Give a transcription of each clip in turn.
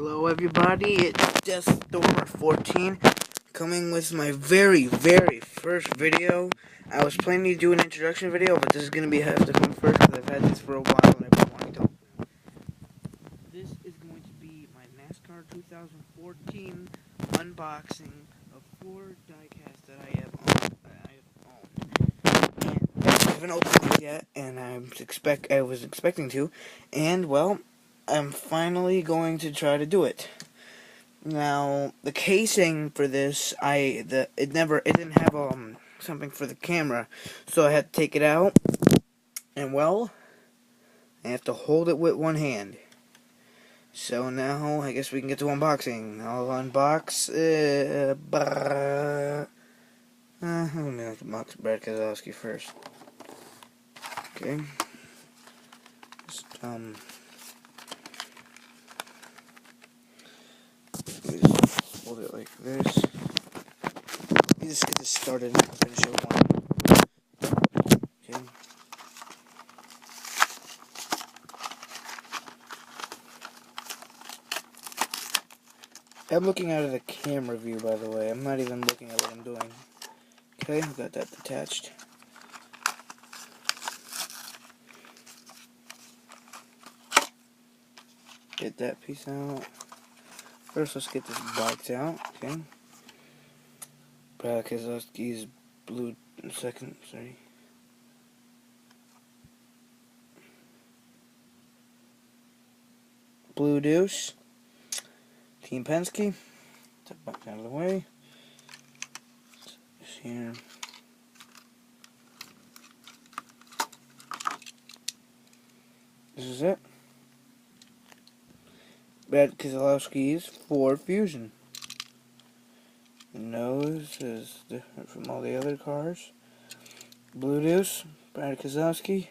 Hello everybody, it's Deathstormer 14 coming with my very first video. I was planning to do an introduction video, but this is going to have to come first because I've had this for a while and I've been wanting to open it. This is going to be my NASCAR 2014 unboxing of 4 diecasts that I have owned. And I haven't opened it yet, and I was expecting to, and well, I'm finally going to try to do it. Now, the casing for this, it didn't have something for the camera, so I had to take it out, and well, I have to hold it with one hand. So now, I guess we can get to unboxing. I'll unbox, I'm gonna unbox Brad Keselowski first. Okay. Just, hold it like this. You just get this started and finish it with one. Okay. I'm looking out of the camera view, by the way. I'm not even looking at what I'm doing. Okay, I've got that detached. Get that piece out. First, let's get this box out. Okay. Brad Keselowski's blue second. Sorry. Blue Deuce. Team Penske. Take back out of the way. Just here. This is it. Brad Keselowski's Ford Fusion. The nose is different from all the other cars. Blue Deuce, Brad Keselowski.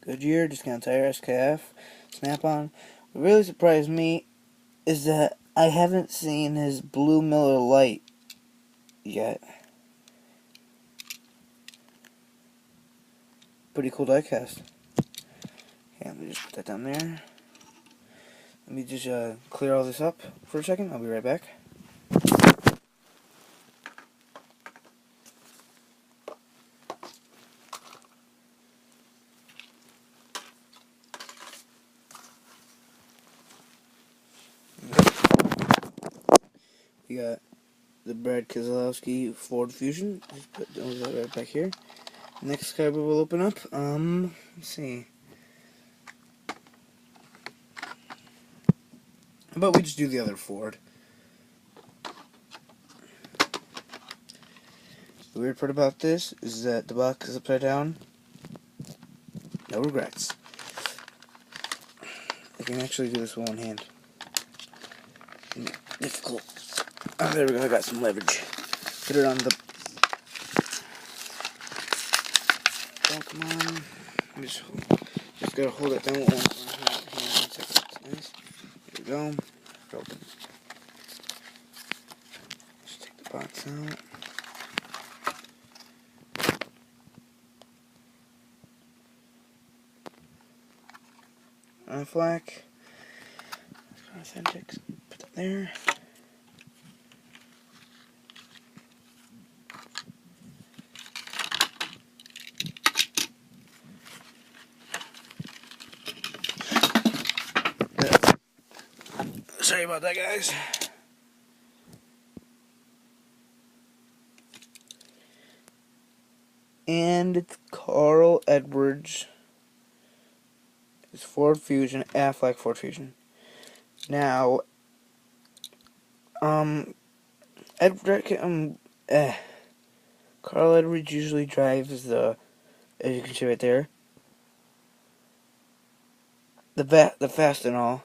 Goodyear, discount tire, SKF, Snap-on. What really surprised me is that I haven't seen his blue Miller Lite yet. Pretty cool diecast. Okay, let me just put that down there. Let me just clear all this up for a second. I'll be right back. We got the Brad Keselowski Ford Fusion. Just put those right back here. Next card we will open up. Let's see. How about we just do the other Ford? The weird part about this is that the box is upside down. No regrets. I can actually do this with one hand. Difficult. Oh, there we go. I got some leverage. Put it on the. Oh, come on. Just gotta hold it down with one hand. One second. That's nice. There we go. Open. Just take the box out. Flak. Authentic. Put that there. Sorry about that, guys. And it's Carl Edwards. It's Ford Fusion, Affleck Ford Fusion. Now, Carl Edwards usually drives the, as you can see right there, the Fast and All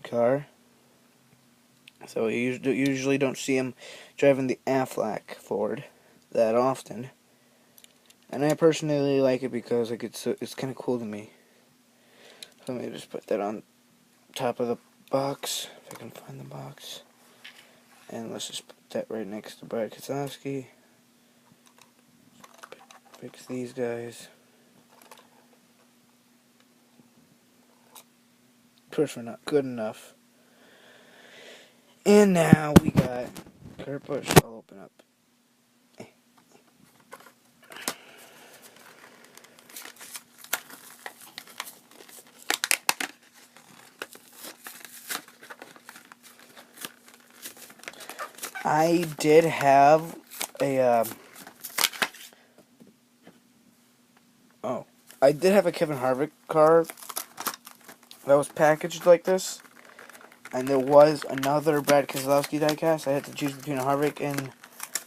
car. So you usually don't see him driving the Affleck Ford that often. And I personally like it because it's kind of cool to me. So let me just put that on top of the box, if I can find the box. And let's just put that right next to Brad Keselowski. Put Fix these guys. Of course, we're not good enough. And now we got Kurt Busch. I'll open up. I did have a I did have a Kevin Harvick car that was packaged like this, and there was another Brad Keselowski diecast. I had to choose between a Harvick and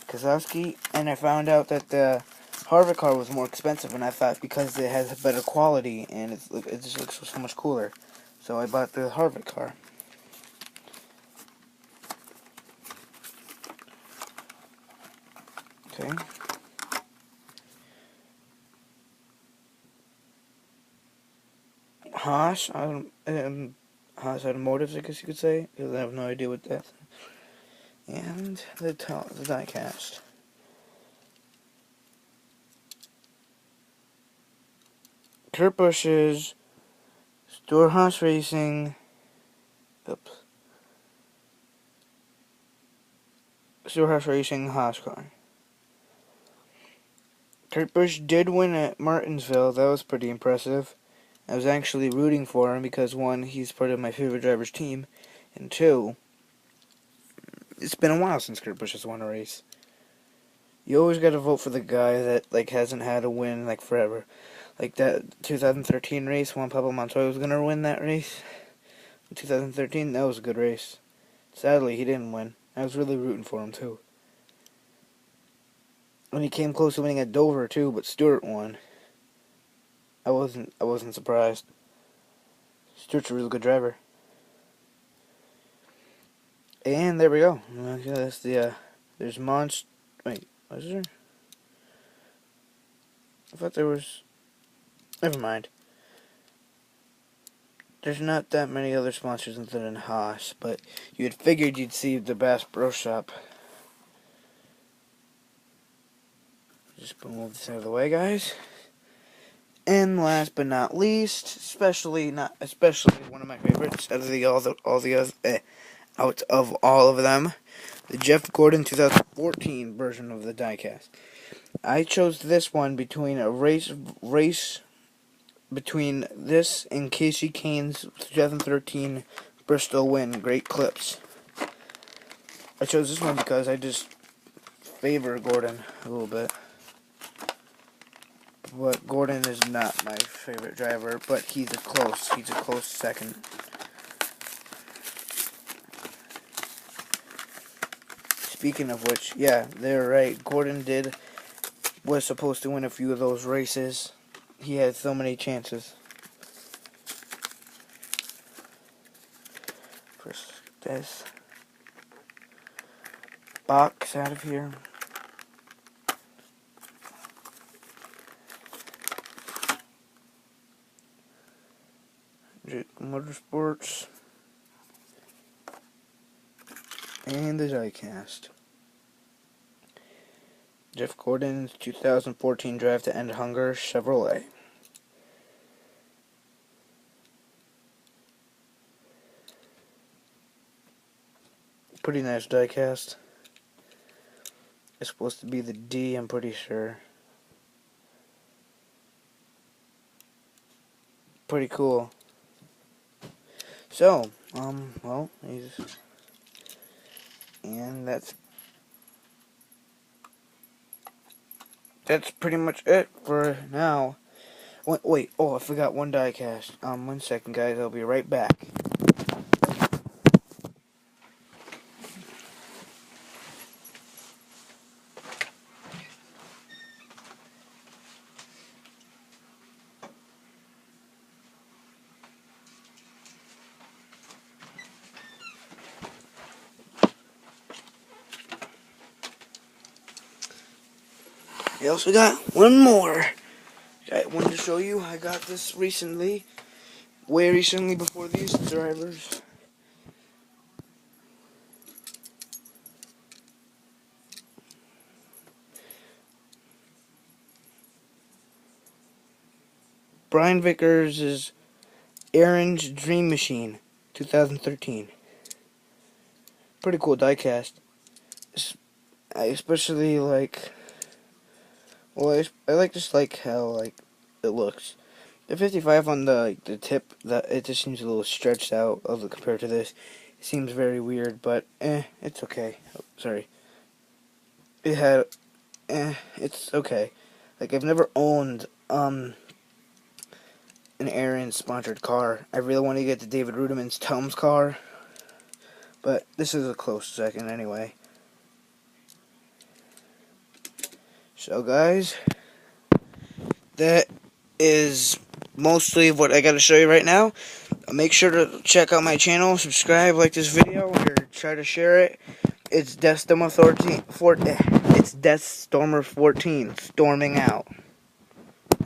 Keselowski, and I found out that the Harvick car was more expensive, and I thought because it has better quality and it just looks so much cooler, so I bought the Harvick car. Okay. Haas Automotives, I guess you could say, because I have no idea what that. And the diecast. Kurt Busch's Storehouse Racing. Oops. Storehouse Racing Haas car. Kurt Busch did win at Martinsville. That was pretty impressive. I was actually rooting for him because, one, he's part of my favorite driver's team, and two, it's been a while since Kurt Busch has won a race. You always gotta vote for the guy that, like, hasn't had a win, like, forever. Like that 2013 race, Juan Pablo Montoya was gonna win that race. In 2013, that was a good race. Sadly, he didn't win. I was really rooting for him, too. And he came close to winning at Dover, too, but Stewart won. I wasn't surprised. Stewart's a really good driver. And there we go. Okay, that's the, there's Monst... Wait, was there? I thought there was... Never mind. There's not that many other sponsors other than Haas, but you had figured you'd see the Bass Pro Shop. Just move this out of the way, guys. And last but not least, especially one of my favorites out of all of them, the Jeff Gordon 2014 version of the diecast. I chose this one between a race between this and Casey Kane's 2013 Bristol win, Great Clips. I chose this one because I just favor Gordon a little bit. But Gordon is not my favorite driver, but he's a close second. Speaking of which, yeah, they're right. Gordon was supposed to win a few of those races. He had so many chances. First, this box out of here. Motorsports. And the diecast. Jeff Gordon's 2014 Drive to End Hunger Chevrolet. Pretty nice diecast. It's supposed to be the D, I'm pretty sure. Pretty cool. So, well, and that's pretty much it for now. Wait, oh, I forgot one diecast. 1 second, guys, I'll be right back. I also got one more. I wanted to show you. I got this recently. Way recently before these drivers. Brian Vickers' Aaron's Dream Machine, 2013. Pretty cool diecast. I especially like, well, I like just like how like it looks. The 55 on the tip, that it just seems a little stretched out compared to this. It seems very weird, but it's okay. Oh, sorry. It's okay. Like, I've never owned an Aaron sponsored car. I really want to get the David Rudiman's Tom's car, but this is a close second anyway. So guys, that is mostly what I got to show you right now. Make sure to check out my channel, subscribe, like this video, or try to share it. It's Deathstormer 14. It's Deathstormer 14 storming out.